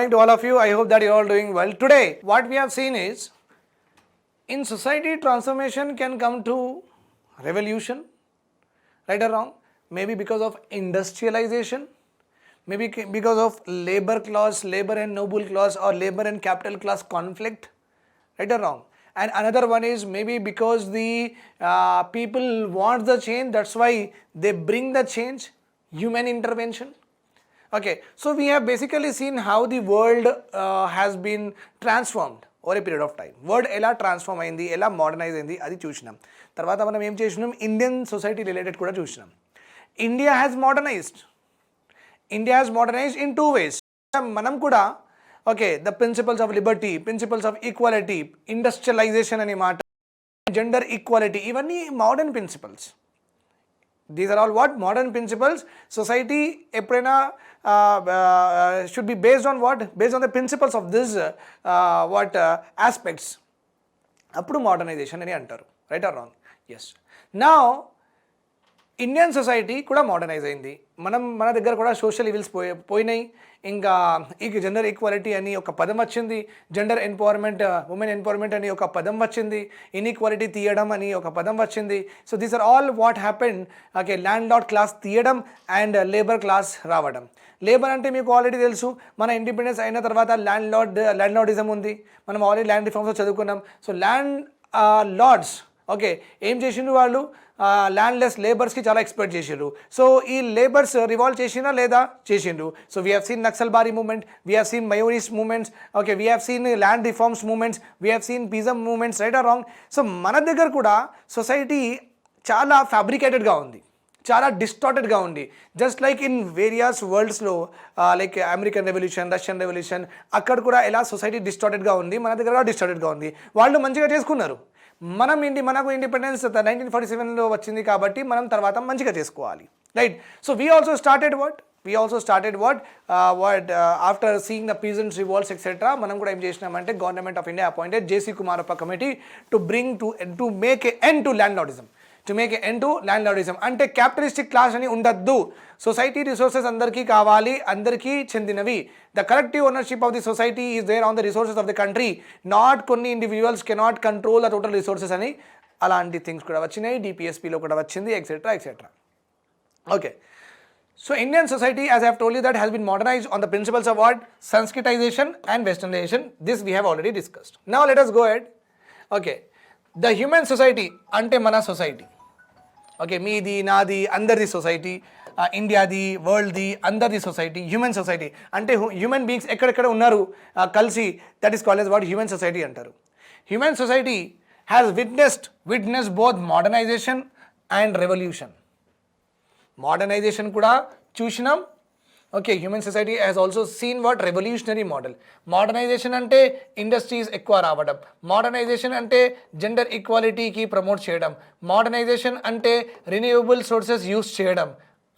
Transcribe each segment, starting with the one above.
morning to all of you. I hope that you're all doing well. Today, what we have seen is, in society, transformation can come to revolution, right or wrong? Maybe because of industrialization, maybe because of labor class, labor and noble class, or labor and capital class conflict, right or wrong? And another one is maybe because the people want the change, that's why they bring the change, human intervention. Okay, so we have basically seen how the world has been transformed over a period of time. World ఎలా transform అయింది, ఎలా modernise అయింది అది చూసినాం. తర్వాత మనం ఏం చేసినాం, ఇండియన్ సొసైటీ రిలేటెడ్ కూడా చూసినాం. India has modernized. India has modernized in two ways. మనం కూడా okay the principles of liberty, principles of equality, industrialization అనే మాట, జెండర్ ఈక్వాలిటీ, ఇవన్నీ modern principles. These are all what? Modern principles. Society eppadaina should be based on what? Based on the principles of this aspects. Appudu modernization ani antaru. Right or wrong? Yes. Now, Indian society కూడా modernize అయింది. మన దగ్గర కూడా social evils పోయినాయి. ఇంకా ఈ gender equality అని ఒక పదం వచ్చింది, జెండర్ ఎంపవర్మెంట్, ఉమెన్ ఎంపవర్మెంట్ అని ఒక పదం వచ్చింది, ఇన్ఈక్వాలిటీ తీయడం అని ఒక పదం వచ్చింది. So these are all what happen. Okay, land lord class తీయడం అండ్ లేబర్ క్లాస్ రావడం. లేబర్ అంటే మీకు ఆల్రెడీ తెలుసు, మన ఇండిపెండెన్స్ అయిన తర్వాత ల్యాండ్ లార్డిజం ఉంది. మనం ఆల్రెడీ ల్యాండ్ రిఫార్మ్స్లో చదువుకున్నాం. సో ల్యాండ్ లార్డ్స్ ఓకే ఏం చేసిండ్రు, వాళ్ళు ల్యాండ్లెస్ లేబర్స్కి చాలా ఎక్స్పెక్ట్ చేసిండ్రు. సో ఈ లేబర్స్ రివాల్వ్ చేసినా లేదా చేసిండ్రు. So we have seen Naxalbari movement, we have seen Maoist movements, okay we have seen land reforms movements, we have seen పిజం movements, right or wrong. So మన దగ్గర కూడా సొసైటీ చాలా ఫ్యాబ్రికేటెడ్గా ఉంది, చాలా డిస్టార్టెడ్గా ఉంది. జస్ట్ లైక్ ఇన్ వేరియస్ వరల్డ్స్లో like American revolution, Russian revolution, అక్కడ కూడా ఎలా సొసైటీ డిస్టార్టెడ్గా ఉంది, మన దగ్గర కూడా డిస్టార్టెడ్గా ఉంది. వాళ్ళు మంచిగా చేసుకున్నారు. మనకు ఇండిపెండెన్స్ 1947లో వచ్చింది కాబట్టి మనం తర్వాత మంచిగా చేసుకోవాలి, right. So we also started what after seeing the peasants revolts etcetera. మనం కూడా ఏం చేసినామంటే government of India appointed JC Kumarappa committee to make a end to landlordism. అంటే క్యాపిటలిస్టిక్ క్లాస్ అని ఉండద్దు, సొసైటీ రిసోర్సెస్ అందరికీ కావాలి, అందరికీ చెందినవి. The collective ownership of the society is there on the resources of the country, not కొన్ని individuals cannot control the total resources అని అలాంటి థింగ్స్ కూడా వచ్చినాయి. డిపిఎస్పిలో కూడా వచ్చింది, etcetera. Okay, so Indian society, as I have told you, that has been modernized on the principles of what? Sanskritization and Westernization. This we have already discussed. Now let us go ahead. Okay, the human society అంటే మన society. Okay, మీది, నాది, అందరిది society, ఇండియాది, వరల్డ్ది, అందరిది society, human society. అంటే human beings ఎక్కడెక్కడ ఉన్నారు కలిసి, that is called as what? Human society అంటారు. Human society has witness both modernization and revolution. Modernization కూడా చూసినాం. Okay, human society has also seen what? Revolutionary model. Modernization అంటే industries ఎక్కువ రావడం, మోడర్నైజేషన్ అంటే జెండర్ ఈక్వాలిటీకి ప్రమోట్ చేయడం, మోడర్నైజేషన్ అంటే రిన్యూవబుల్ సోర్సెస్ యూస్ చేయడం.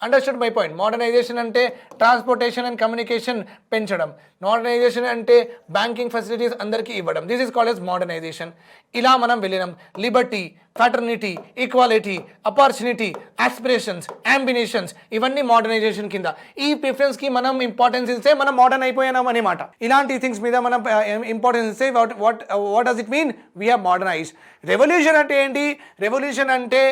Understand my point. మోడర్నైజేషన్ అంటే ట్రాన్స్పోర్టేషన్ అండ్ కమ్యూనికేషన్ పెంచడం, మోడర్నైజేషన్ అంటే బ్యాంకింగ్ ఫెసిలిటీస్ అందరికీ ఇవ్వడం. This is called as modernization. ఇలా మనం వెళ్ళినాం. Liberty, fraternity, equality, opportunity, aspirations, ambitions, ఇవన్నీ మోడర్నైజేషన్ కింద. ఈ ప్రిఫరెన్స్కి మనం ఇంపార్టెన్స్ ఇస్తే మనం మోడర్న్ అయిపోయాం అనమాట. ఇలాంటి థింగ్స్ మీద మనం ఇంపార్టెన్స్ ఇస్తే what does it mean? We have modernised. Revolution అంటే ఏంటి? రెవల్యూషన్ అంటే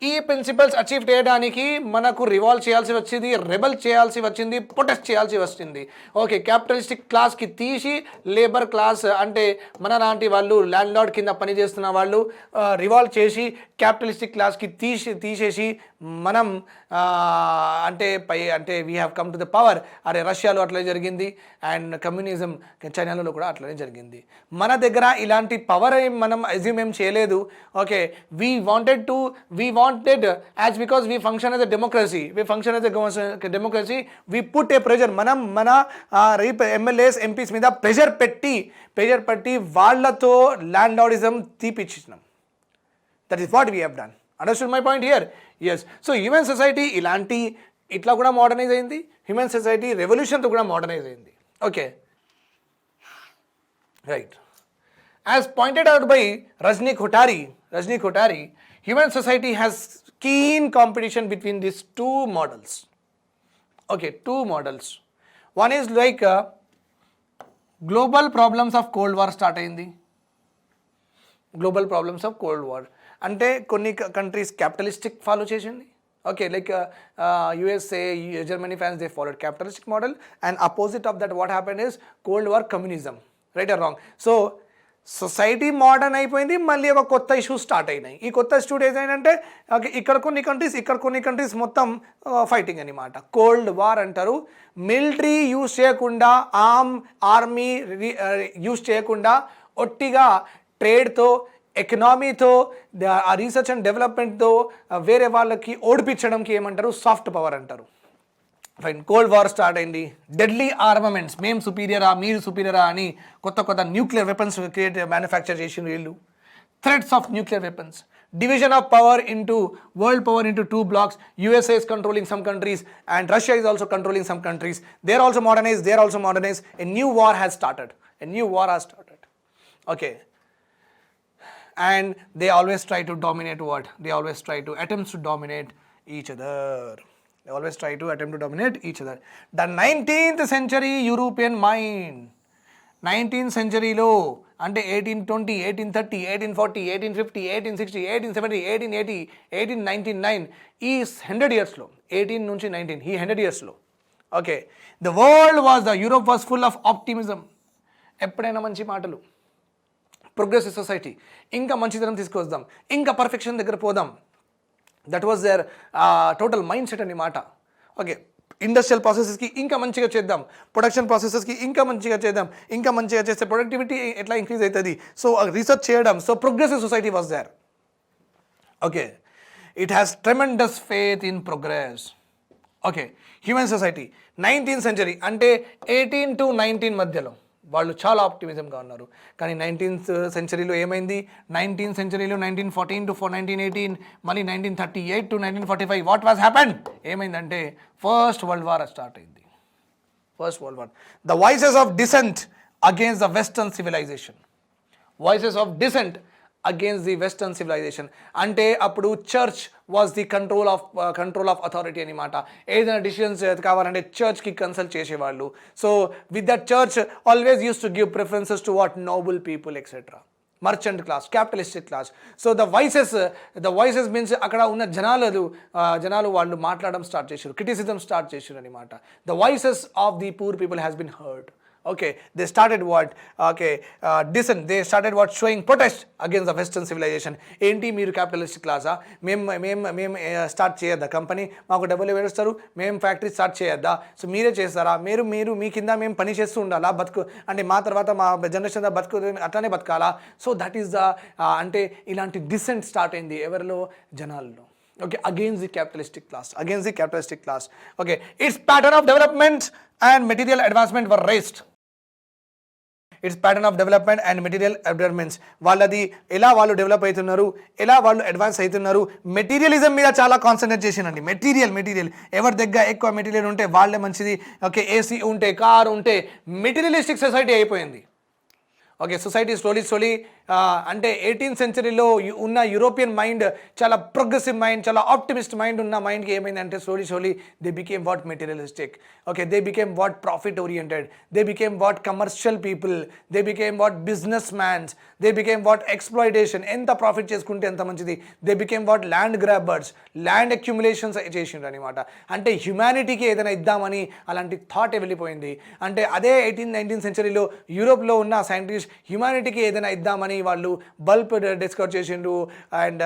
ఈ ప్రిన్సిపల్స్ అచీవ్ చేయడానికి మనకు రివాల్వ్ చేయాల్సి వచ్చింది, రెబల్ చేయాల్సి వచ్చింది, ప్రొటెస్ట్ చేయాల్సి వచ్చింది. ఓకే, క్యాపిటలిస్టిక్ క్లాస్కి తీసి లేబర్ క్లాస్ అంటే మన లాంటి వాళ్ళు ల్యాండ్ లార్డ్ కింద పనిచేస్తున్న వాళ్ళు రివాల్వ్ చేసి క్యాపిటలిస్టిక్ క్లాస్కి తీసేసి మనం అంటే we have come to the power. అరే రష్యాలో అట్లనే జరిగింది అండ్ కమ్యూనిజం చైనాలో కూడా అట్లనే జరిగింది. మన దగ్గర ఇలాంటి పవర్ మనం అజ్యూమ్ ఏం చేయలేదు. Okay, we wanted as because we function as a democracy, we put a pressure. మనం మన ఎమ్మెల్యేస్ ఎంపీస్ మీద ప్రెషర్ పెట్టి వాళ్ళతో ల్యాండ్ లార్డిజం తీపిచ్చినాం. That is what we have done. Understood my point here? Yes. So human society ఇట్లా కూడా modernize అయింది. Human society రెవల్యూషన్తో కూడా మోడర్నైజ్ అయింది. Okay, right. As pointed out by Rajni Kothari, human society has keen competition between these two models. Okay, two models. One is like global problems of cold war start అయింది. Global problems of cold war అంటే కొన్ని countries capitalistic follow చేసింది. Okay, like USA, Germany fans, they followed capitalistic model, and opposite of that what happened is Cold War communism, right or wrong? So society modern అయిపోయింది, మళ్ళీ ఒక కొత్త issues start అయినాయి. ఈ కొత్త ఇష్యూస్ ఏంటంటే ఇక్కడ కొన్ని కంట్రీస్ మొత్తం ఫైటింగ్ అనమాట. కోల్డ్ వార్ అంటారు. మిలిటరీ యూజ్ చేయకుండా, ఆర్మీ యూజ్ చేయకుండా ఒట్టిగా ట్రేడ్తో, ఎకనామీతో, ఆ రీసెర్చ్ అండ్ డెవలప్మెంట్తో వేరే వాళ్ళకి ఓడిపించడంకి ఏమంటారు? సాఫ్ట్ పవర్ అంటారు. ఫైన్, కోల్డ్ వార్ స్టార్ట్ అయింది. డెడ్లీ ఆర్మమెంట్స్, మేము సుపీరియరా మీరు సుపీరియరా అని కొత్త న్యూక్లియర్ వెపన్స్ మ్యానుఫ్యాక్చర్ చేసిన వీళ్ళు. Threats of nuclear weapons, division of power into world power into two blocks. USA is controlling some countries and Russia is also controlling some countries. They're also modernized. A new war has started. Okay, and they always try to dominate what? They always try to attempt to dominate each other. The 19th century European mind, 19th centuryలో అంటే 1820, 1830, 1840, 1850, 1860, 1870, 1880, 1899 ఈ 100 yearsలో, 18 నుంచి 19 ఈ 100 yearsలో, okay, the world was the Europe was full of optimism. ఎప్పుడైనా మంచి మాటలు, progressive society, ఇంకా మంచితనం తీసుకొద్దాం, ఇంకా పర్ఫెక్షన్ దగ్గర పోదాం. That was there total mind set అన్నమాట. ఓకే, ఇండస్ట్రియల్ ప్రాసెసెస్కి ఇంకా మంచిగా చేద్దాం, ప్రొడక్షన్ ప్రాసెసెస్కి ఇంకా మంచిగా చేద్దాం, ఇంకా మంచిగా చేస్తే ప్రొడక్టివిటీ ఎట్లా ఇంక్రీజ్ అవుతుంది, సో రీసెర్చ్ చేయడం. So progressive society was there. Okay, it has tremendous faith in progress. Okay, human society 19th century అంటే 18 to 19 మధ్యలో వాళ్ళు చాలా ఆప్టిమిజంగా ఉన్నారు. కానీ 19th centuryలో ఏమైంది? 19th centuryలో 1914 to 1918, మళ్ళీ 1938 to 1945 వాట్ వాజ్ హ్యాపెన్? ఏమైందంటే ఫస్ట్ వరల్డ్ వార్ స్టార్ట్ అయింది. The voices of dissent against the western civilization. against the western civilization అంటే అప్పుడు church was the control of authority అనమాట. ఏదైనా డిసిషన్స్ కావాలంటే చర్చ్కి కన్సల్ట్ చేసేవాళ్ళు. So with that church always use to give preferences to what noble people etcetera, merchant class, capitalistic class. So the voices means అక్కడ ఉన్న జనాలు వాళ్ళు మాట్లాడడం స్టార్ట్ చేశారు, క్రిటిసిజం స్టార్ట్ చేశారు అనమాట. The voices of the poor people has been heard. Okay, they started dissent. They started showing protest against the western civilization. ఏంటి మీరు క్యాపిటలిస్టిక్ క్లాసా? మేము స్టార్ట్ చేయొద్దా కంపెనీ? మాకు డబ్బులు వేస్తారు, మేము ఫ్యాక్టరీ స్టార్ట్ చేయొద్దా? సో మీరే చేస్తారా? మీరు మీ కింద మేము పని చేస్తూ ఉండాలా? బతుకు అంటే మా తర్వాత మా జనరేషన్ అట్లానే బతకాలా? సో దట్ ఈస్ ద అంటే ఇలాంటి డిసెంట్ స్టార్ట్ అయింది ఎవరిలో? జనాల్లో. Okay, against the capitalistic class. Okay, its pattern of development and material advancement were raised. వాళ్ళది ఎలా వాళ్ళు డెవలప్ అవుతున్నారు, ఎలా వాళ్ళు అడ్వాన్స్ అవుతున్నారు, మెటీరియలిజం మీద చాలా కాన్సన్ట్రేట్ చేసినండి. మెటీరియల్ ఎవరి దగ్గర ఎక్కువ మెటీరియల్ ఉంటే వాళ్ళే మంచిది. ఓకే, ఏసీ ఉంటే, కార్ ఉంటే, మెటీరియలిస్టిక్ సొసైటీ అయిపోయింది. ఓకే, సొసైటీ స్లోలీ అంటే 18th centuryలో ఉన్న యూరోపియన్ మైండ్ చాలా ప్రోగ్రెసివ్ మైండ్, చాలా ఆప్టిమిస్ట్ మైండ్ ఉన్న మైండ్కి ఏమైందంటే slowly they became what materialistic. Okay, they became what profit oriented, they became what commercial people, they became what business mans, they became what exploitation, ఎంత profit చేసుకుంటే ఎంత మంచిది. They became what land grabbers, land accumulations చేసిండ్రు అనమాట. అంటే హ్యుమానిటీకి ఏదైనా ఇద్దామని అలాంటి థాట్ వెళ్ళిపోయింది. అంటే అదే 19th centuryలో యూరోప్లో ఉన్న సైంటిస్ట్ హ్యుమానిటీకి ఏదైనా ఇద్దామని వాళ్ళు బల్బ్ డిస్కవర్ చేసిండ్రు and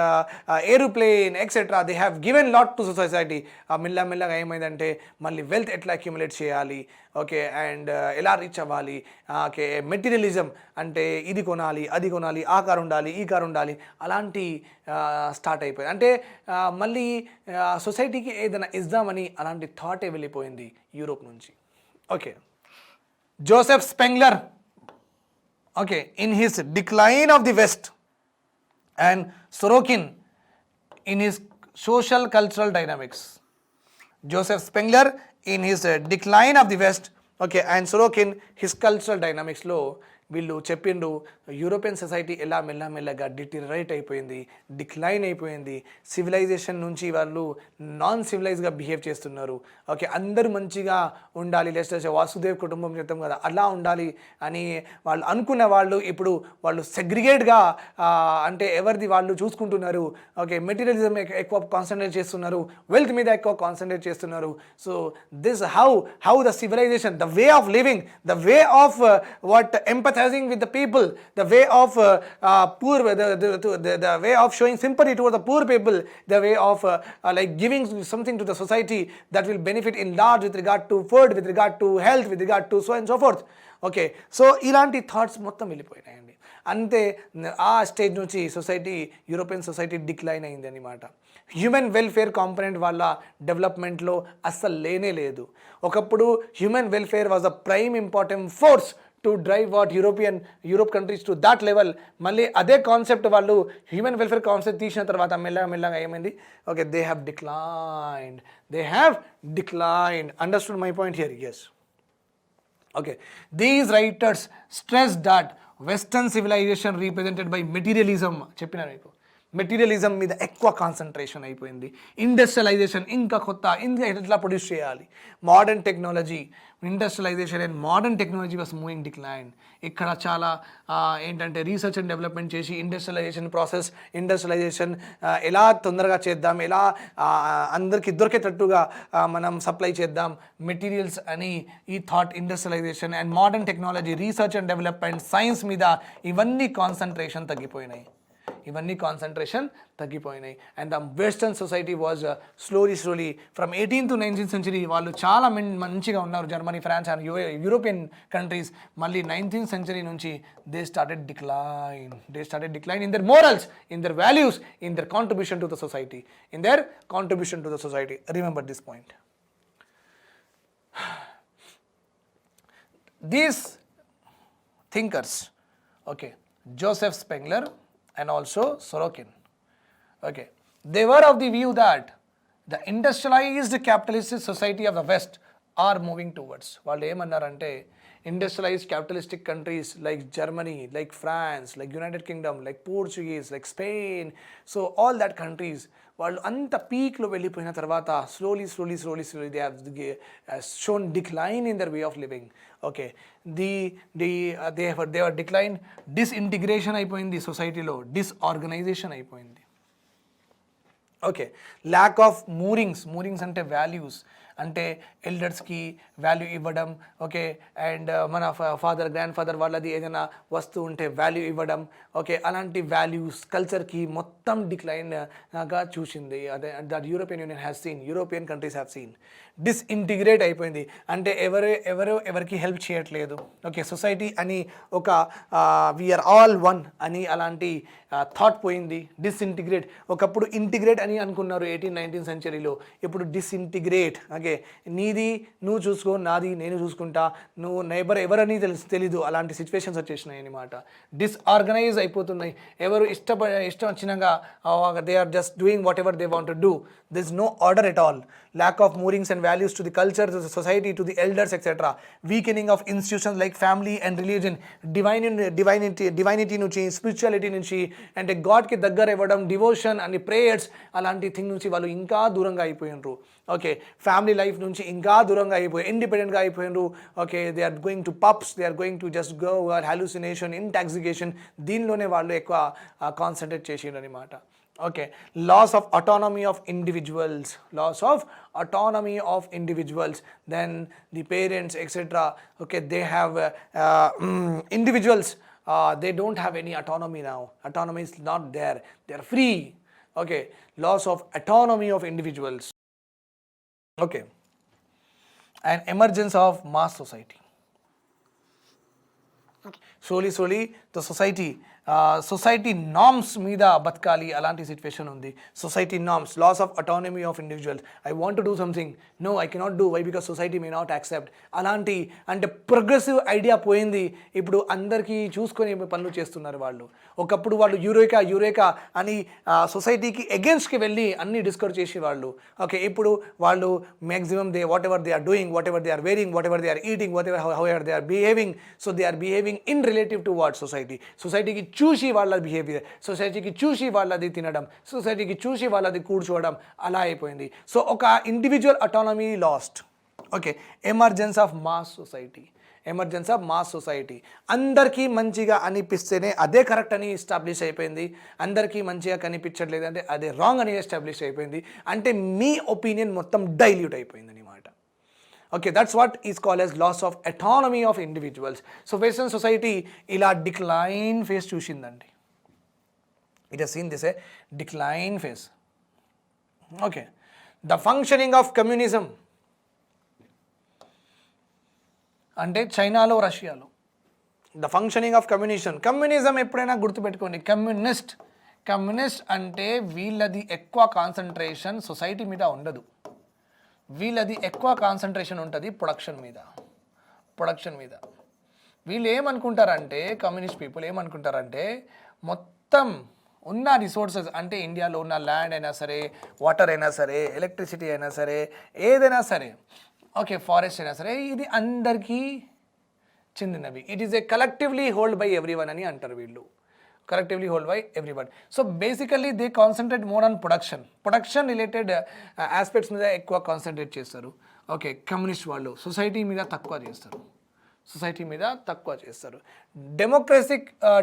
aeroplane etcetera. They have given lot to society. మెల్లగా ఏమైందంటే మళ్ళీ వెల్త్ ఎట్లా అక్యుములేట్ చేయాలి, ఓకే, అండ్ ఎలా రీచ్ అవ్వాలి. ఓకే, మెటీరియలిజం అంటే ఇది కొనాలి, అది కొనాలి, ఆ కారు ఉండాలి, ఈ కారు ఉండాలి, అలాంటి స్టార్ట్ అయిపోయింది. అంటే మళ్ళీ సొసైటీకి ఏదైనా ఇద్దామని అలాంటి థాటే వెళ్ళిపోయింది యూరోప్ నుంచి. Okay, Joseph Spengler, okay, in his Decline of the West, and Sorokin in his Social Cultural Dynamics. Joseph Spengler in his Decline of the West, okay, and Sorokin his Cultural Dynamics లో వీళ్ళు చెప్పిండ్రు European society ఎలా మెల్లమెల్లగా డిటిరేట్ అయిపోయింది, decline అయిపోయింది, civilisation నుంచి వాళ్ళు non సివిలైజ్గా behave చేస్తున్నారు. ఓకే, అందరూ మంచిగా ఉండాలి, లేకపోతే వాసుదేవ్ కుటుంబం చెప్తాం కదా అలా ఉండాలి అని వాళ్ళు అనుకున్న వాళ్ళు ఇప్పుడు వాళ్ళు సెగ్రిగేట్గా అంటే ఎవరిది వాళ్ళు చూసుకుంటున్నారు. ఓకే, మెటీరియలిజం ఎక్కువ కాన్సన్ట్రేట్ చేస్తున్నారు, వెల్త్ మీద ఎక్కువ కాన్సన్ట్రేట్ చేస్తున్నారు. So this how the civilization, the way of living, the way of what empathizing with the people, the way of poor, the way of showing sympathy towards the poor people, the way of like giving something to the society that will benefit in large with regard to food, with regard to health, with regard to so and so forth. Okay, so ఇలాంటి thoughts మొత్తం వెళ్ళిపోయినాయండి. అంతే ఆ stage నుంచి European society decline అయింది అనమాట. Human welfare component వాళ్ళ డెవలప్మెంట్లో అస్సలు లేనే లేదు. ఒకప్పుడు human welfare was the prime important force to drive Europe countries to that level. మళ్ళీ అదే కాన్సెప్ట్ వాళ్ళు హ్యూమన్ వెల్ఫేర్ కాన్సెప్ట్ తీసిన తర్వాత మెల్లగా ఏమైంది, okay, they have declined. Understood my point here? Yes. Okay, these writers stress that Western civilization represented by materialism, చెప్పినా మీకు materialism మీద ఎక్కువ కాన్సన్ట్రేషన్ అయిపోయింది. ఇండస్ట్రియలైజేషన్ ఇంకా ఎట్లా ప్రొడ్యూస్ చేయాలి, modern technology, industrialization and modern technology was moving decline. ఇక్కడ చాలా ఏంటంటే రీసెర్చ్ అండ్ డెవలప్మెంట్ చేసి ఇండస్ట్రియలైజేషన్ ఎలా తొందరగా చేద్దాం, ఎలా అందరికి దొరికేటట్టుగా మనం సప్లై చేద్దాం మెటీరియల్స్ అని ఈ thought industrialization and modern technology, research and development, science మీద ఇవన్నీ కాన్సన్ట్రేషన్ తగ్గిపోయినాయి. And the western society was slowly from 18th to 19th century వాళ్ళు చాలా మంచిగా ఉన్నారు. Germany, France and European countries. మళ్ళీ 19th century నుంచి they started decline in their morals, in their values, in their contribution to the society. Remember this point. These thinkers, okay, Joseph Spengler and also Sorokin, okay, they were of the view that the industrialized capitalist society of the West are moving towards. వాళ్ళు ఏమన్నారంటే industrialized capitalistic countries like Germany, like France, like United Kingdom, like Portuguese, like Spain, so all that countries వాళ్ళు అంత పీక్లో వెళ్ళిపోయిన తర్వాత slowly they have shown decline in their way of living. Okay, they are decline. Disintegration అయిపోయింది సొసైటీలో, disorganisation అయిపోయింది. Okay, lack of మూరింగ్స్ అంటే values, అంటే ఎల్డర్స్కి వాల్యూ ఇవ్వడం. ఓకే, అండ్ మన గ్రాండ్ ఫాదర్ వాళ్ళది ఏదైనా వస్తువు ఉంటే వాల్యూ ఇవ్వడం. ఓకే, అలాంటి వాల్యూస్ కల్చర్కి మొత్తం డిక్లైన్గా చూసింది. అదే that European countries have seen. Disintegrate అయిపోయింది అంటే ఎవరికి హెల్ప్ చేయట్లేదు. ఓకే, సొసైటీ అని ఒక వీఆర్ ఆల్ వన్ అని అలాంటి థాట్ పోయింది. డిస్ఇంటిగ్రేట్. ఒకప్పుడు ఇంటిగ్రేట్ అని అనుకున్నారు 18th-19th centuryలో, ఇప్పుడు డిస్ఇంటిగ్రేట్. ఓకే, నీది నువ్వు చూసుకో, నాది నేను చూసుకుంటా, నువ్వు నైబర్ ఎవరని తెలీదు, అలాంటి సిచ్యువేషన్స్ వచ్చేసినాయి అనమాట. డిస్ఆర్గనైజ్ అయిపోతున్నాయి. ఎవరు ఇష్టం వచ్చినాక they are just doing whatever they want to do. This no order at all. Lack of moorings and values to the culture, to the society, to the elders, etc. Weakening of institutions like family and religion, divinity నుంచి, spirituality నుంచి, అంటే గాడ్కి దగ్గర ఇవ్వడం, devotion అని prayers, అలాంటి thing నుంచి వాళ్ళు ఇంకా దూరంగా అయిపోయినారు. ఓకే, ఫ్యామిలీ లైఫ్ నుంచి ఇంకా దూరంగా ఇండిపెండెంట్గా అయిపోయినారు. Okay, they are going to pubs, they are going to just go hallucination, intoxication, దీనిలోనే వాళ్ళు ఎక్కువ కాన్సన్ట్రేట్ చేసిండ్రు అనమాట. Okay, loss of autonomy of individuals, then the parents, etc. Okay, they have individuals, they don't have any autonomy now. Autonomy is not there, they are free. Okay, loss of autonomy of individuals. Okay, and emergence of mass society. Okay. Slowly the society society norms మీద బతకాలి అలాంటి situation ఉంది. Society norms, loss of autonomy of individuals. I want to do something, no I cannot do, why because society may not accept. అలాంటి అంటే progressive idea పోయింది. ఇప్పుడు అందరికీ చూసుకొని పనులు చేస్తున్నారు వాళ్ళు. ఒకప్పుడు వాళ్ళు యూరేకా అని సొసైటీకి అగేన్స్ట్కి వెళ్ళి అన్ని డిస్కవర్ చేసేవాళ్ళు. ఓకే, ఇప్పుడు వాళ్ళు maximum whatever they are doing, whatever they are wearing, whatever they are eating, whatever however they are behaving, so they are behaving in relative to what సొసైటీకి చూసి వాళ్ళ behaviour, సొసైటీకి చూసి వాళ్ళది తినడం, సొసైటీకి చూసి వాళ్ళది కూర్చోవడం అలా అయిపోయింది. సో ఒక individual autonomy last. Okay, emergence of mass society. అందరికీ మంచిగా అనిపిస్తేనే అదే కరెక్ట్ అని ఎస్టాబ్లిష్ అయిపోయింది. అందరికీ మంచిగా కనిపించట్లేదు అంటే అదే రాంగ్ అని ఎస్టాబ్లిష్ అయిపోయింది. అంటే మీ ఒపీనియన్ మొత్తం డైల్యూట్ అయిపోయింది అనమాట. Okay, that's what is called as loss of autonomy of individuals. So western society ఇలా డిక్లైన్ ఫేస్ చూసిందండి. It has seen this a decline phase. Okay, the functioning of communism అంటే చైనాలో, రష్యాలో ద ఫంక్షనింగ్ ఆఫ్ కమ్యూనిజం ఎప్పుడైనా గుర్తుపెట్టుకోండి. Communist అంటే వీళ్ళది ఎక్కువ కాన్సన్ట్రేషన్ సొసైటీ మీద ఉండదు. వీళ్ళది ఎక్కువ కాన్సన్ట్రేషన్ ఉంటుంది ప్రొడక్షన్ మీద. వీళ్ళు ఏమనుకుంటారంటే, కమ్యూనిస్ట్ పీపుల్ ఏమనుకుంటారంటే, మొత్తం ఉన్న రిసోర్సెస్ అంటే ఇండియాలో ఉన్న ల్యాండ్ అయినా సరే, వాటర్ అయినా సరే, ఎలక్ట్రిసిటీ అయినా సరే, ఏదైనా సరే, ఓకే, ఫారెస్ట్ అయినా సరే, ఇది అందరికీ చెందినవి. It is a collectively hold by everyone అని అంటారు వీళ్ళు. Collectively hold by everyone. So basically they concentrate more on production related aspects మీద ఎక్కువ కాన్సన్ట్రేట్ చేస్తారు. ఓకే, కమ్యూనిస్ట్ వాళ్ళు సొసైటీ మీద తక్కువ చేస్తారు.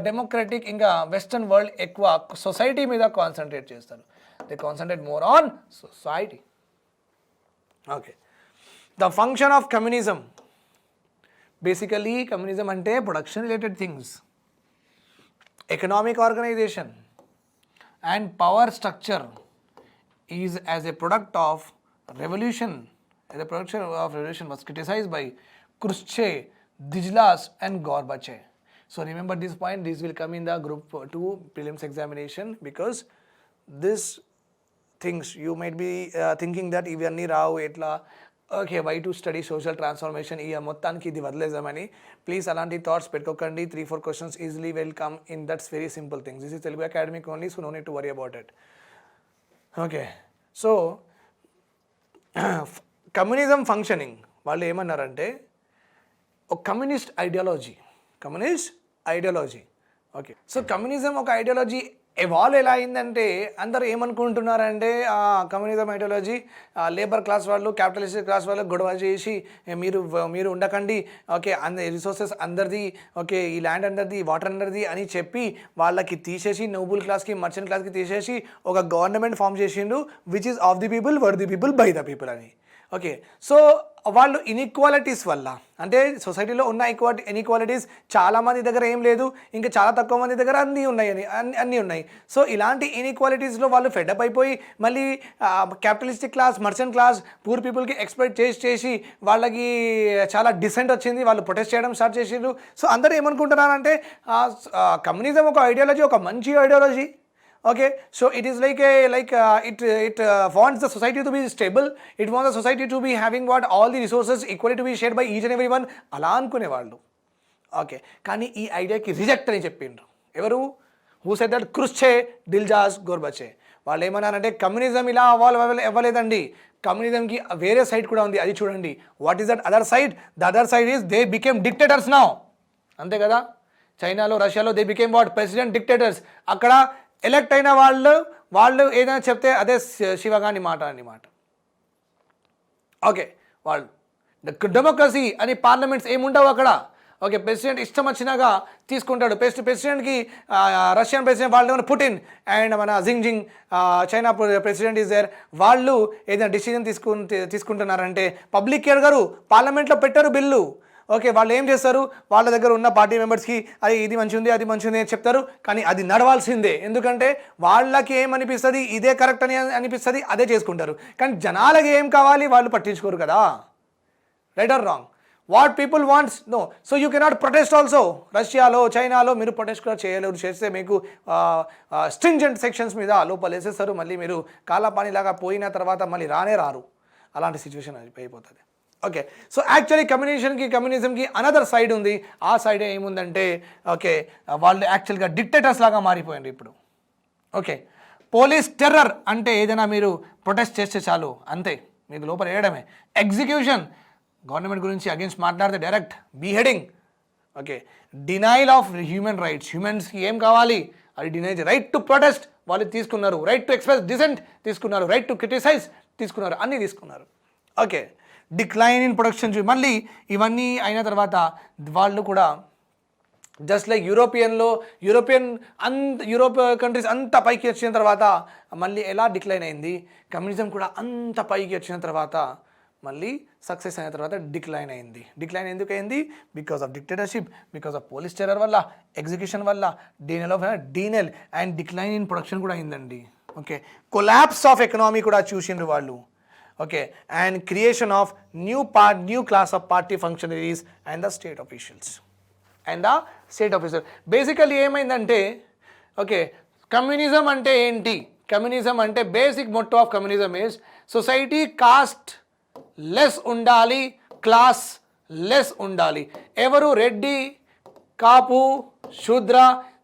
డెమోక్రటిక్ ఇంకా వెస్టర్న్ వరల్డ్ ఎక్కువ సొసైటీ మీద కాన్సన్ట్రేట్ చేస్తారు. They concentrate more on society. Okay, the function of communism. Basically communism అంటే production related things, economic organization and power structure is as a product of revolution. The production of revolution was criticized by Khrushchev, Dijlas and Gorbachev. So remember this point. This will come in the group 2 prelims examination, because this things you might be thinking that ivanni ravu etla. Okay, why to study social transformation, ఈ మొత్తానికి ఇది వదిలేద్దామని. Please అలాంటి thoughts పెట్టుకోకండి. 3-4 questions easily will come in that's very simple things. This is Telugu academic only, so no need to worry about it. Okay, so communism functioning వాళ్ళు ఏమన్నారంటే, ఒక communist ideology. Okay, so communism ఒక ideology evolve ఎలా అయిందంటే, అందరూ ఏమనుకుంటున్నారంటే communism ideology labour class వాళ్ళు, capitalistic class వాళ్ళు గొడవ చేసి మీరు ఉండకండి, ఓకే, రిసోర్సెస్ అందరిది, ఓకే, ఈ ల్యాండ్ అందరిది, వాటర్ అందరిది అని చెప్పి వాళ్ళకి తీసేసి, నోబుల్ క్లాస్కి, మర్చెంట్ క్లాస్కి తీసేసి ఒక గవర్నమెంట్ ఫామ్ చేసిండు, which is of the people, for the people, by the people అని. ఓకే, సో వాళ్ళు ఇన్ఈక్వాలిటీస్ వల్ల, అంటే సొసైటీలో ఉన్న ఇన్ఈక్వాలిటీస్ చాలామంది దగ్గర ఏం లేదు, ఇంకా చాలా తక్కువ మంది దగ్గర అన్నీ ఉన్నాయి. సో ఇలాంటి ఇన్ఈక్వాలిటీస్లో వాళ్ళు ఫెడప్ అయిపోయి మళ్ళీ capitalistic class, merchant class, poor పీపుల్కి ఎక్స్ప్లాయిట్ చేసి వాళ్ళకి చాలా డిసెంట్ వచ్చింది, వాళ్ళు ప్రొటెస్ట్ చేయడం స్టార్ట్ చేసిండ్రు. సో అందరూ ఏమనుకుంటున్నారంటే కమ్యూనిజం ఒక ఐడియాలజీ, ఒక మంచి ideology. Okay, so it is like it wants the society to be stable. It wants the society to be having all the resources equally to be shared by each and everyone. అలా అనుకునేవాళ్ళు. Okay, కానీ ఈ ఐడియాకి reject అని చెప్పిండ్రు ఎవరు? Who said that? Khrushchev, Djilas, Gorbachev. వాళ్ళు ఏమన్నారంటే communism ఇలా అవ్వలేదండి, కమ్యూనిజంకి వేరే సైడ్ కూడా ఉంది, అది చూడండి. What is that other side? The other side is they became dictators now. అంతే కదా, చైనాలో, రష్యాలో దే బికేమ్ ప్రెసిడెంట్ డిక్టేటర్స్. అక్కడ ఎలక్ట్ అయిన వాళ్ళు ఏదైనా చెప్తే అదే శివగాని మాట అన్నమాట. ఓకే, వాళ్ళు డెమోక్రసీ అని పార్లమెంట్స్ ఏముండవు అక్కడ. ఓకే, ప్రెసిడెంట్ ఇష్టం వచ్చినాగా తీసుకుంటాడు. ప్రెసిడెంట్కి రష్యన్ ప్రెసిడెంట్ వాళ్ళు పుటిన్ అండ్ మన జింగ్ చైనా ప్రెసిడెంట్ ఈజ్ దేర్. వాళ్ళు ఏదైనా డిసిజన్ తీసుకుంటున్నారంటే పబ్లిక్ అడగరు, పార్లమెంట్లో పెట్టరు బిల్లు. ఓకే, వాళ్ళు ఏం చేస్తారు, వాళ్ళ దగ్గర ఉన్న పార్టీ మెంబర్స్కి అది ఇది మంచి ఉంది, అది మంచి ఉంది అని చెప్తారు, కానీ అది నడవాల్సిందే. ఎందుకంటే వాళ్ళకి ఏమనిపిస్తుంది, ఇదే కరెక్ట్ అని అనిపిస్తుంది, అదే చేసుకుంటారు. కానీ జనాలకి ఏం కావాలి వాళ్ళు పట్టించుకోరు కదా. Right or wrong? What people wants no. So you cannot protest also. రష్యాలో చైనాలో మీరు ప్రొటెస్ట్ కూడా చేయలేరు. చేస్తే మీకు స్ట్రింజెంట్ సెక్షన్స్ మీద లోపల వేసేస్తారు. మళ్ళీ మీరు కాలాపానిలాగా పోయిన తర్వాత మళ్ళీ రానే రారు. అలాంటి సిచ్యువేషన్ అయిపోతుంది. ఓకే, సో యాక్చువల్లీ కమ్యూనిజంకి అనదర్ సైడ్ ఉంది. ఆ సైడ్ ఏముందంటే ఓకే, వాళ్ళు యాక్చువల్గా డిక్టేటర్స్ లాగా మారిపోయింది ఇప్పుడు. ఓకే, పోలీస్ టెర్రర్ అంటే ఏదైనా మీరు ప్రొటెస్ట్ చేస్తే చాలు అంతే, మీకు లోపల వేయడమే. ఎగ్జిక్యూషన్, గవర్నమెంట్ గురించి అగేన్స్ట్ మాట్లాడితే direct beheading. Okay, denial of human rights, హ్యూమన్స్కి ఏం కావాలి అది డినై. రైట్ టు ప్రొటెస్ట్ వాళ్ళు తీసుకున్నారు, రైట్ టు ఎక్స్ప్రెస్ డిసెంట్ తీసుకున్నారు, రైట్ టు క్రిటిసైజ్ తీసుకున్నారు, అన్నీ తీసుకున్నారు. Okay, decline in production. మళ్ళీ ఇవన్నీ అయిన తర్వాత వాళ్ళు కూడా జస్ట్ లైక్ యూరోప్ కంట్రీస్ అంత పైకి వచ్చిన తర్వాత మళ్ళీ ఎలా డిక్లైన్ అయింది, కమ్యూనిజం కూడా అంత పైకి వచ్చిన తర్వాత మళ్ళీ సక్సెస్ అయిన తర్వాత డిక్లైన్ అయింది. డిక్లైన్ ఎందుకు అయింది? Because of dictatorship, because of police terror వల్ల, ఎగ్జిక్యూషన్ వల్ల, డీనెల్ అండ్ డిక్లైన్ ఇన్ ప్రొడక్షన్ కూడా అయిందండి. ఓకే, కొలాప్స్ ఆఫ్ ఎకనామీ కూడా చూసిండ్రు వాళ్ళు. Okay, and creation of new class of party functionaries and the state officials. Basically ఏమైందంటే ఓకే, కమ్యూనిజం అంటే ఏంటి? కమ్యూనిజం అంటే basic motto of communism is society cost less ఉండాలి, క్లాస్ లెస్ ఉండాలి. ఎవరు రెడ్డి, కాపు, శూద్ర,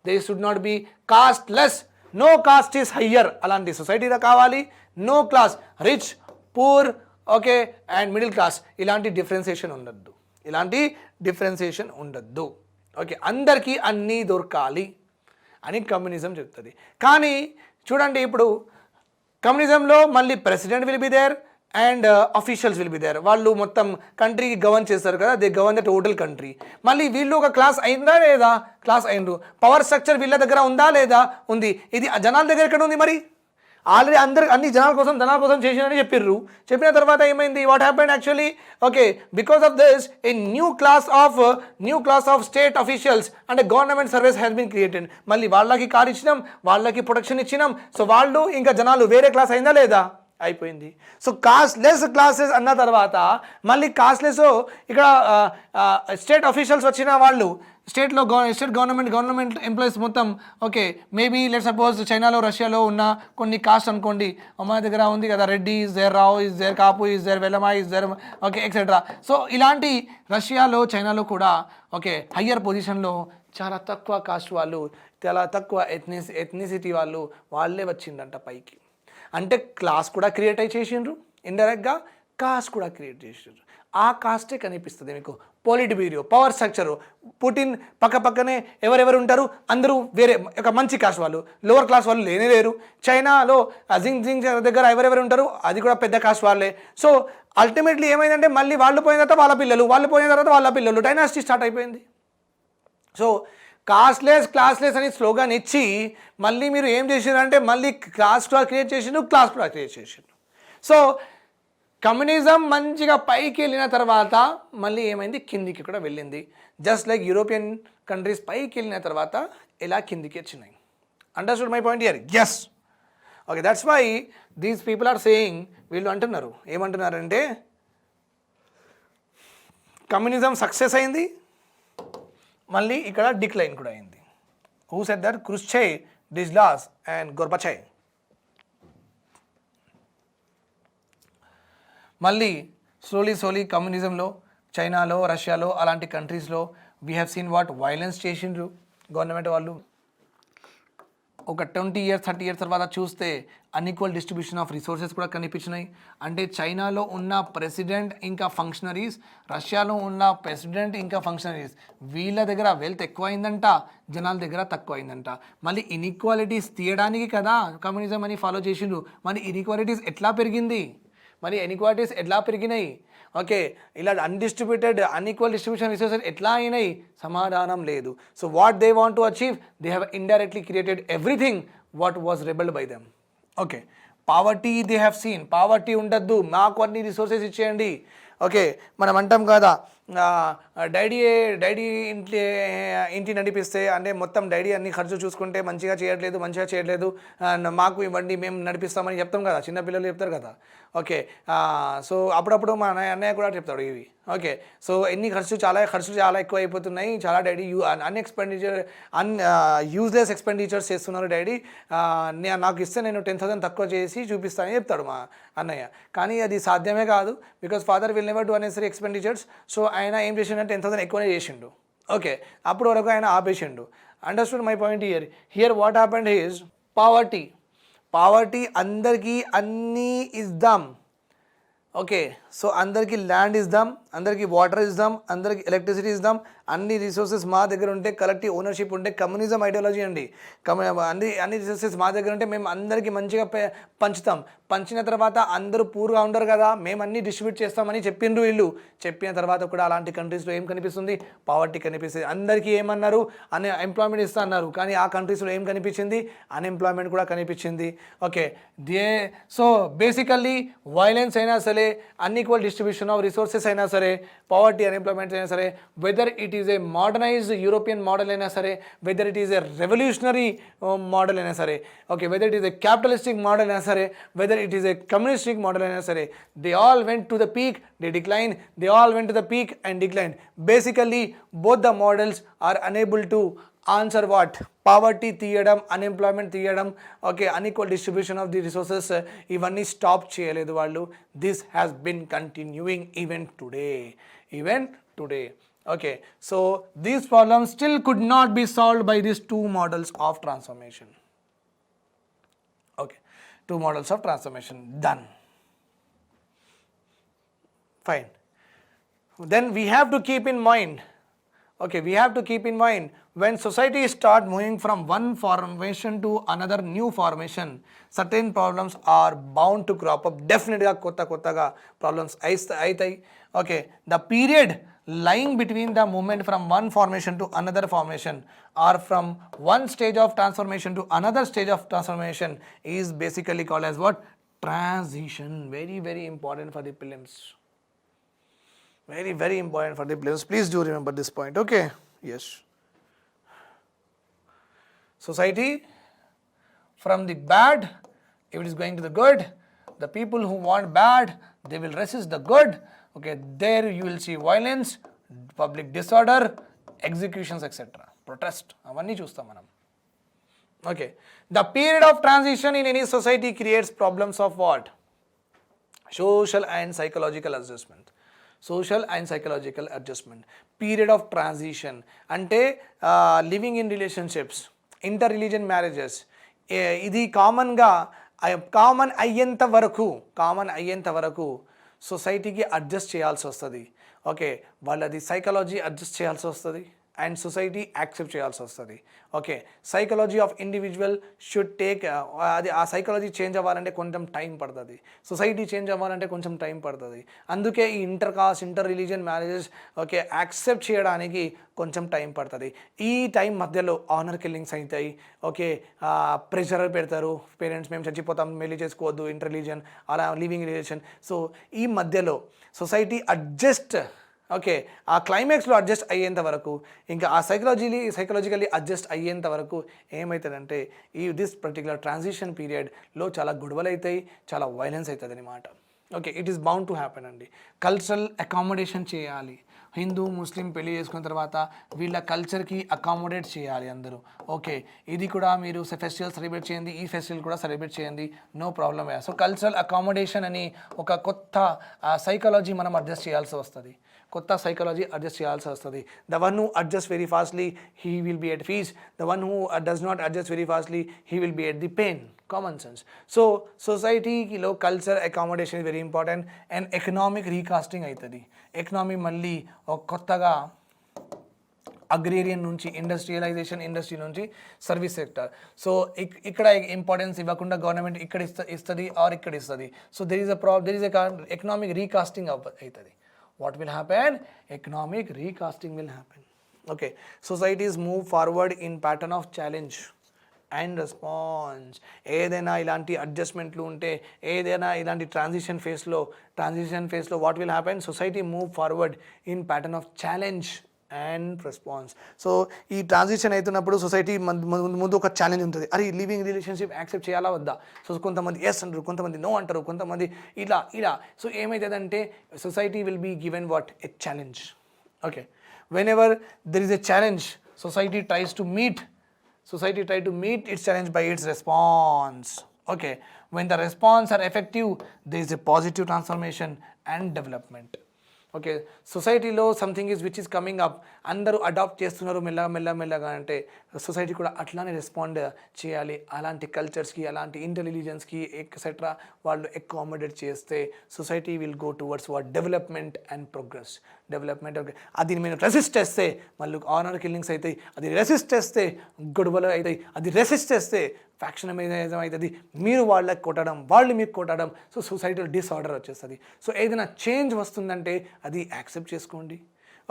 they should not be cost less. No caste is higher, అలాంటి సొసైటీలో కావాలి. No class, rich, poor, okay, and middle class, ఇలాంటి డిఫరెన్సియేషన్ ఉండద్దు. ఓకే, అందరికీ అన్నీ దొరకాలి అని కమ్యూనిజం చెప్తుంది. కానీ చూడండి, ఇప్పుడు కమ్యూనిజంలో మళ్ళీ president will be there and officials will be there. వాళ్ళు మొత్తం కంట్రీకి గవర్న్ చేస్తారు కదా, they govern the total country. మళ్ళీ వీళ్ళు ఒక క్లాస్ అయిందా లేదా? క్లాస్ అయినరు. పవర్ స్ట్రక్చర్ వీళ్ళ దగ్గర ఉందా లేదా? ఉంది. ఇది జనాల దగ్గర ఎక్కడ ఉంది? మరి ఆల్రెడీ అన్ని జనాల కోసం చేసినని చెప్పిన తర్వాత ఏమైంది? What happened actually? Okay, because of this a new class of state officials అంటే government service has been created. మళ్ళీ వాళ్ళకి కార్ ఇచ్చినాం, వాళ్ళకి ప్రొటెక్షన్ ఇచ్చినాం. సో వాళ్ళు ఇంకా జనాలు వేరే క్లాస్ అయిందా లేదా? అయిపోయింది. సో కాస్ట్లెస్ క్లాసెస్ అన్న తర్వాత మళ్ళీ కాస్ట్లెస్ ఇక్కడ స్టేట్ అఫీషియల్స్ వచ్చిన వాళ్ళు స్టేట్ గవర్నమెంట్ ఎంప్లాయీస్ మొత్తం ఓకే, మేబీ లెట్ సపోజ్ చైనాలో రష్యాలో ఉన్న కొన్ని కాస్ట్ అనుకోండి, మన దగ్గర ఉంది కదా, Reddy is there, Rao is there, Kapu is there, Velama is there, okay, etcetera. సో ఇలాంటి రష్యాలో చైనాలో కూడా ఓకే హయ్యర్ పొజిషన్లో చాలా తక్కువ కాస్ట్ వాళ్ళు, చాలా తక్కువ ఎథ్నిసిటీ వాళ్ళే వచ్చిందంట పైకి. అంటే క్లాస్ కూడా క్రియేట్ చేసిండ్రు, ఇండైరెక్ట్గా కాస్ట్ కూడా క్రియేట్ చేసిండ్రు. ఆ కాస్టే కనిపిస్తుంది మీకు. Polit bureau, power structure, Putin పక్కనే ఎవరెవరు ఉంటారు? అందరూ వేరే ఒక మంచి కాస్ట్ వాళ్ళు, లోవర్ క్లాస్ వాళ్ళు లేరు. చైనాలో జింగ్ దగ్గర ఎవరెవరు ఉంటారు? అది కూడా పెద్ద కాస్ట్ వాళ్ళే. సో అల్టిమేట్లీ ఏమైందంటే మళ్ళీ వాళ్ళు పోయిన తర్వాత వాళ్ళ పిల్లలు, వాళ్ళు పోయిన తర్వాత వాళ్ళ పిల్లలు, డైనాసిటీ స్టార్ట్ అయిపోయింది. సో క్లాస్లెస్ అని స్లోగాన్ ఇచ్చి మళ్ళీ మీరు ఏం చేసినారంటే మళ్ళీ క్లాస్ కూడా క్రియేట్ చేసిండు. సో కమ్యూనిజం మంచిగా పైకి వెళ్ళిన తర్వాత మళ్ళీ ఏమైంది? కిందికి కూడా వెళ్ళింది. జస్ట్ లైక్ యూరోపియన్ కంట్రీస్ పైకి వెళ్ళిన తర్వాత ఇలా కిందికి వచ్చినాయి. Understood my point here? Yes. Okay, that's why these people are saying, వీళ్ళు ఏమంటున్నారంటే కమ్యూనిజం సక్సెస్ అయింది, మళ్ళీ ఇక్కడ డిక్లైన్ కూడా అయింది. Who said that? Khrushchev, Djilas and Gorbachev. మళ్ళీ స్లోలీ కమ్యూనిజంలో చైనాలో, రష్యాలో అలాంటి కంట్రీస్లో we have seen what violence చేసిండ్రు గవర్నమెంట్ వాళ్ళు. ఒక 20 years 30 years తర్వాత చూస్తే అన్ఈక్వల్ డిస్ట్రిబ్యూషన్ ఆఫ్ రిసోర్సెస్ కూడా కనిపించినాయి. అంటే చైనాలో ఉన్న ప్రెసిడెంట్ ఇంకా ఫంక్షనరీస్, రష్యాలో ఉన్న ప్రెసిడెంట్ ఇంకా ఫంక్షనరీస్, వీళ్ళ దగ్గర వెల్త్ ఎక్కువ అయిందంట, జనాల దగ్గర తక్కువ అయిందంట. మళ్ళీ ఇన్ఈక్వాలిటీస్ తీయడానికి కదా కమ్యూనిజం అని ఫాలో చేసిండ్రు. మరి ఇన్ఈక్వాలిటీస్ ఎట్లా పెరిగినాయి? ఓకే, ఇలా అన్ఈక్వల్ డిస్ట్రిబ్యూషన్ రిసోర్సెస్ ఎట్లా అయినాయి? సమాధానం లేదు. So what they want to achieve, they have indirectly created everything what was rebelled by them. Okay, poverty they have seen, poverty ఉండద్దు, మాకు అన్ని రిసోర్సెస్ ఇచ్చేయండి. ఓకే, మనం అంటాం కదా డాడీ ఇంటి నడిపిస్తే అంటే మొత్తం డాడీ అన్ని ఖర్చు చూసుకుంటే మంచిగా చేయట్లేదు, మాకు ఇవ్వండి మేము నడిపిస్తామని చెప్తాం కదా, చిన్నపిల్లలు చెప్తారు కదా. ఓకే, సో అప్పుడప్పుడు మా అన్నయ్య కూడా చెప్తాడు ఇవి. ఓకే, సో ఖర్చు చాలా ఎక్కువ అయిపోతున్నాయి, చాలా డాడీ యూజ్లెస్ ఎక్స్పెండిచర్స్ చేస్తున్నారు డాడీ, నాకు ఇస్తే నేను 10,000 తక్కువ చేసి చూపిస్తానని చెప్తాడు మా అన్నయ్య. కానీ అది సాధ్యమే కాదు, because father will never do unnecessary expenditures. So ఆయన ఏం చేసిండంటే 10,000 ఎక్కువనే చేసిండు. ఓకే, అప్పుడు వరకు ఆయన ఆపేసిండు. Understood my point here what happened is poverty అందరికీ అన్నీ ఇద్దాం. ఓకే, సో అందరికీ ల్యాండ్ ఇద్దాం, అందరికీ వాటర్ ఇద్దాం, అందరికీ ఎలక్ట్రిసిటీ ఇద్దాం, అన్ని రిసోర్సెస్ మా దగ్గర ఉంటే, కలెక్టివ్ ఓనర్షిప్ ఉంటే, కమ్యూనిజం ఐడియాలజీ అండి. అన్ని రిసోర్సెస్ మా దగ్గర ఉంటే మేము అందరికీ మంచిగా పంచిన తర్వాత అందరూ పూర్గా ఉండరు కదా, మేము అన్నీ డిస్ట్రిబ్యూట్ చేస్తామని చెప్పిండ్రు వీళ్ళు. చెప్పిన తర్వాత కూడా అలాంటి కంట్రీస్లో ఏం కనిపిస్తుంది? పావర్టీ కనిపిస్తుంది. అందరికీ ఏమన్నారు? ఎంప్లాయ్మెంట్ ఇస్తా అన్నారు, కానీ ఆ కంట్రీస్లో ఏం కనిపించింది? అన్ఎంప్లాయ్మెంట్ కూడా కనిపించింది. ఓకే, సో బేసికల్లీ వైలెన్స్ అయినా సరే, అన్ఈక్వల్ డిస్ట్రిబ్యూషన్ ఆఫ్ రిసోర్సెస్ అయినా సరే, పావర్టీ అన్ఎంప్లాయ్మెంట్ అయినా సరే, whether it is a modernised European model అయినా సరే, whether it is a revolutionary model అయినా సరే, okay, whether it is a capitalistic model అయినా సరే, whether it is a communistic model అయినా సరే, they all went to the peak, they declined, they all went to the peak and declined. Basically both the models are unable to answer what? Poverty తీయడం, unemployment తీయడం, okay, unequal distribution of the resources, ఇవన్నీ stop చేయలేదు వాళ్ళు. This has been continuing even today. Okay, so these problems still could not be solved by these two models of transformation. Okay, two models of transformation done. Fine. Then we have to keep in mind, when society start moving from one formation to another new formation, certain problems are bound to crop up. Definitely kottaga problems aitai. Okay, the period lying between the movement from one formation to another formation, or from one stage of transformation to another stage of transformation, is basically called as what? Transition. Very important for the prelims. Very important for the prelims. Please do remember this point. Okay, yes. Society from the bad, if it is going to the good, the people who want bad, they will resist the good. Okay, there you will see violence, public disorder, executions, etc. Protest, avanni chustam manam. Okay, the period of transition in any society creates problems of what? Social and psychological adjustment. Period of transition ante living in relationships, inter-religion marriages, ఇది common అయ్యేంత వరకు సొసైటీకి adjust చేయాల్సి వస్తుంది. Okay, వాళ్ళది psychology adjust చేయాల్సి వస్తుంది and society accept చేయాల్సి వస్తుంది. Okay, psychology of individual should take, అది ఆ సైకాలజీ చేంజ్ అవ్వాలంటే కొంచెం టైం పడుతుంది, సొసైటీ చేంజ్ అవ్వాలంటే కొంచెం టైం పడుతుంది. అందుకే ఈ inter religion marriages okay accept చేయడానికి కొంచెం టైం పడుతుంది. ఈ టైం మధ్యలో ఆనర్ కిల్లింగ్స్ అవుతాయి. ఓకే, ప్రెషర్ పెడతారు పేరెంట్స్, మేము చచ్చిపోతాం, పెళ్లి చేసుకోవద్దు, ఇంటర్ రిలీజియన్ అలా లివింగ్ రిలేషన్. సో ఈ మధ్యలో సొసైటీ అడ్జస్ట్, ఓకే, ఆ క్లైమాక్స్లో అడ్జస్ట్ అయ్యేంత వరకు, ఇంకా ఆ సైకలాజికల్లీ అడ్జస్ట్ అయ్యేంత వరకు ఏమవుతుందంటే దిస్ పర్టికులర్ ట్రాన్సిషన్ పీరియడ్లో చాలా గొడవలు అవుతాయి, చాలా వైలెన్స్ అవుతుంది అనమాట. Okay, it is bound to happen అండి. కల్చరల్ అకామిడేషన్ చేయాలి. హిందూ ముస్లిం పెళ్లి చేసుకున్న తర్వాత వీళ్ళ కల్చర్కి అకామిడేట్ చేయాలి అందరూ. ఓకే, ఇది కూడా మీరు ఫెస్టివల్ సెలబ్రేట్ చేయండి, ఈ ఫెస్టివల్ కూడా సెలబ్రేట్ చేయండి, no problem. So cultural accommodation అని ఒక కొత్త సైకాలజీ మనం అడ్జస్ట్ చేయాల్సి వస్తుంది. The one who adjusts very fastly, he will be at peace. The one who does not adjust very fastly, he will be at the pain. Common sense. So society lo culture accommodation is very important, and economic recasting aitadi. Economy malli ok kottaga agrarian నుంచి industrialisation, industry నుంచి service sector. So ఇక్కడ importance ఇవ్వకుండా government ఇక్కడ ఇస్తుంది are ఇక్కడ ఇస్తుంది. So there is economic రీకాస్టింగ్ అవుతుంది. What will happen? Economic recasting will happen. Okay, societies move forward in pattern of challenge and response. ఏదైనా ఇలాంటి అడ్జస్ట్మెంట్లు ఉంటే, ఏదైనా ఇలాంటి ట్రాన్సిషన్ ఫేస్లో what will happen, society move forward in pattern of challenge and response. So ఈ transition అవుతున్నప్పుడు society ముందు ఒక ఛాలెంజ్ ఉంటుంది. అరే లివింగ్ రిలేషన్షిప్ యాక్సెప్ట్ చేయాలా వద్దా? సో కొంతమంది ఎస్ అంటారు, కొంతమంది నో అంటారు, కొంతమంది ఇలా. సో ఏమవుతుందంటే society will be given what a challenge. Okay, whenever there is a challenge, society tries to meet its challenge by its response. Okay, when the response are effective, there is a positive transformation and development. Okay, సొసైటీలో something which is coming up, అందరూ adapt చేస్తున్నారు మెల్లగా అంటే society కూడా అట్లానే respond చేయాలి. అలాంటి కల్చర్స్కి, అలాంటి ఇంటెలిజెన్స్కి ఎక్సెట్రా వాళ్ళు అకామిడేట్ చేస్తే society will go towards what development and progress. Okay, అది మీరు రెసిస్ట్ చేస్తే మళ్ళీ ఆనర్ కిల్లింగ్స్ అవుతాయి, అది రెసిస్ట్ చేస్తే గొడవలు అవుతాయి, అది రెసిస్ట్ చేస్తే ఫ్యాక్షనిజం అవుతుంది, మీరు వాళ్ళకి కొట్టడం, వాళ్ళు మీకు కొట్టడం. సో సొసైటీలో డిసార్డర్ వచ్చేస్తుంది. సో ఏదైనా చేంజ్ వస్తుందంటే అది యాక్సెప్ట్ చేసుకోండి.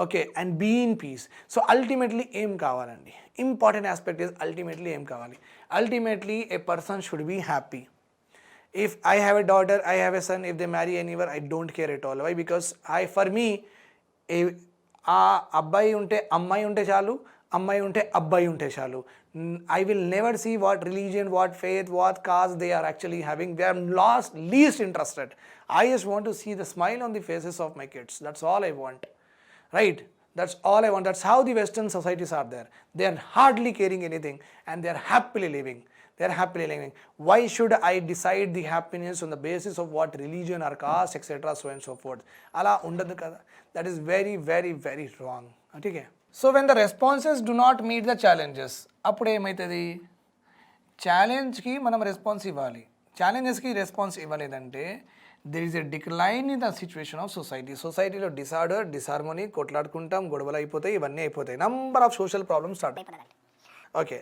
Okay, and be in peace. So ultimately ఏం కావాలండి, ఇంపార్టెంట్ ఆస్పెక్ట్ ఇస్ అల్టిమేట్లీ ఏం కావాలి. Ultimately a person should be happy. If I have a daughter, I have a son, if they marry anywhere, I don't care at all. Why? Because for me, ఆ అబ్బాయి ఉంటే అమ్మాయి ఉంటే చాలు, అమ్మాయి ఉంటే అబ్బాయి ఉంటే చాలు. I will never see what religion, what faith, what caste they are actually having. They are least interested. I just want to see the smile on the faces of my kids. That's all I want. Right? That's all I want. That's how the Western societies are there. They are hardly caring anything and they are happily living. Why should I decide the happiness on the basis of what religion or caste, etc., so and so forth? Ala undadu kada. That is very, very, very wrong. Okay? So when the responses do not meet the challenges, appudu emaitadi? Challenge ki manam response ivvali. Challenges ki response ivvaledante there is a decline in the situation of society. Society lo disorder, disharmony, kotladukuntam, godavalu ayipotayi, ivanni ayipotayi. Number of social problems start. Okay.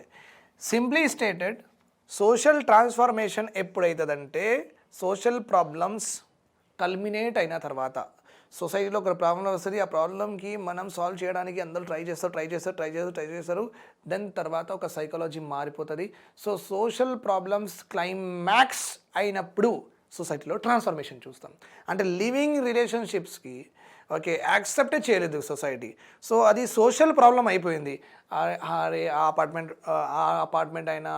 Simply stated, social transformation ఎప్పుడవుతుందంటే social problems culminate అయిన తర్వాత, సొసైటీలో ఒక problem వస్తుంది, ఆ ప్రాబ్లంకి మనం solve చేయడానికి అందరూ ట్రై చేస్తారు. దెన్ తర్వాత ఒక సైకాలజీ మారిపోతుంది. సో సోషల్ ప్రాబ్లమ్స్ క్లైమాక్స్ అయినప్పుడు సొసైటీలో ట్రాన్స్ఫర్మేషన్ చూస్తాం. అంటే లివింగ్ రిలేషన్షిప్స్కి ఓకే యాక్సెప్టే చేయలేదు సొసైటీ. సో అది సోషల్ ప్రాబ్లం అయిపోయింది. ఆ అపార్ట్మెంట్ అయినా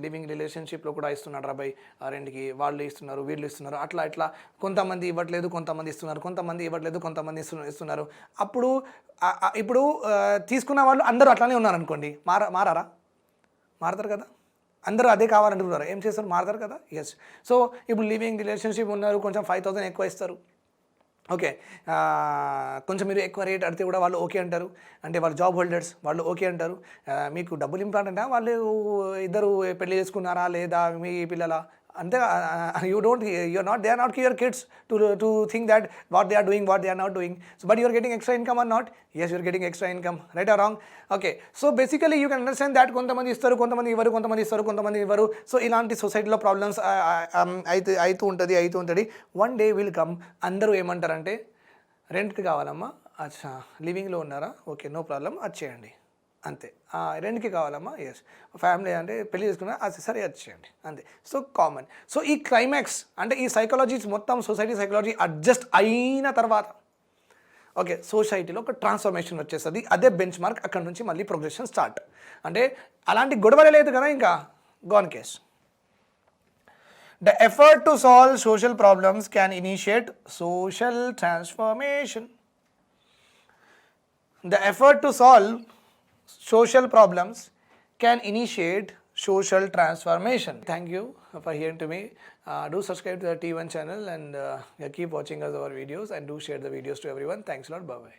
లివింగ్ రిలేషన్షిప్లో కూడా ఇస్తున్నాడు రాబాయ్ రెంట్కి, వాళ్ళు ఇస్తున్నారు, వీళ్ళు ఇస్తున్నారు, అట్లా కొంతమంది ఇవ్వట్లేదు, కొంతమంది ఇస్తున్నారు, ఇస్తున్నారు. ఇప్పుడు తీసుకున్న వాళ్ళు అందరూ అట్లానే ఉన్నారనుకోండి, మారతారు కదా. అందరూ అదే కావాలంటున్నారు, ఏం చేస్తారు, మారతారు కదా. ఎస్. సో ఇప్పుడు లివింగ్ రిలేషన్షిప్ ఉన్నారు, కొంచెం 5,000 ఎక్కువ ఇస్తారు. ఓకే, కొంచెం మీరు ఎక్కువ రేట్ అడితే కూడా వాళ్ళు ఓకే అంటారు. అంటే వాళ్ళు జాబ్ హోల్డర్స్, వాళ్ళు ఓకే అంటారు. మీకు డబ్బులు ఇంపార్టెంటా, వాళ్ళు ఇద్దరు పెళ్లి చేసుకున్నారా లేదా, మీ పిల్లల అంతే. They are not your kids to think that what they are doing, what they are not doing. So but you're getting extra income or not? Yes, you're getting extra income. Right or wrong? Okay, so basically you can understand that కొంతమంది ఇస్తారు, కొంతమంది ఇవ్వరు. So ఇలాంటి సొసైటీలో problems అవుతూ ఉంటుంది. One day will come, అందరూ ఏమంటారంటే రెంట్కి కావాలమ్మా, అచ్చా లివింగ్లో ఉన్నారా, ఓకే నో ప్రాబ్లం, అది చేయండి అంతే. రెంట్కి కావాలమ్మా, ఎస్. ఫ్యామిలీ అంటే పెళ్లి చేసుకున్నా, అది సరే అది చేయండి అంతే. So common. సో ఈ క్లైమాక్స్ అంటే ఈ సైకాలజీస్ మొత్తం సొసైటీ సైకాలజీ అడ్జస్ట్ అయిన తర్వాత ఓకే సొసైటీలో ఒక ట్రాన్స్ఫర్మేషన్ వచ్చేస్తుంది. అదే బెంచ్ మార్క్. అక్కడ నుంచి మళ్ళీ ప్రోగ్రెషన్ స్టార్ట్. అంటే అలాంటి గొడవలే లేదు కదా, ఇంకా gone case. The effort to solve social problems can initiate social transformation. The effort to solve social problems can initiate social transformation. Thank you for hearing to me. Do subscribe to the T1 channel and keep watching us our videos and do share the videos to everyone. Thanks a lot. Bye bye.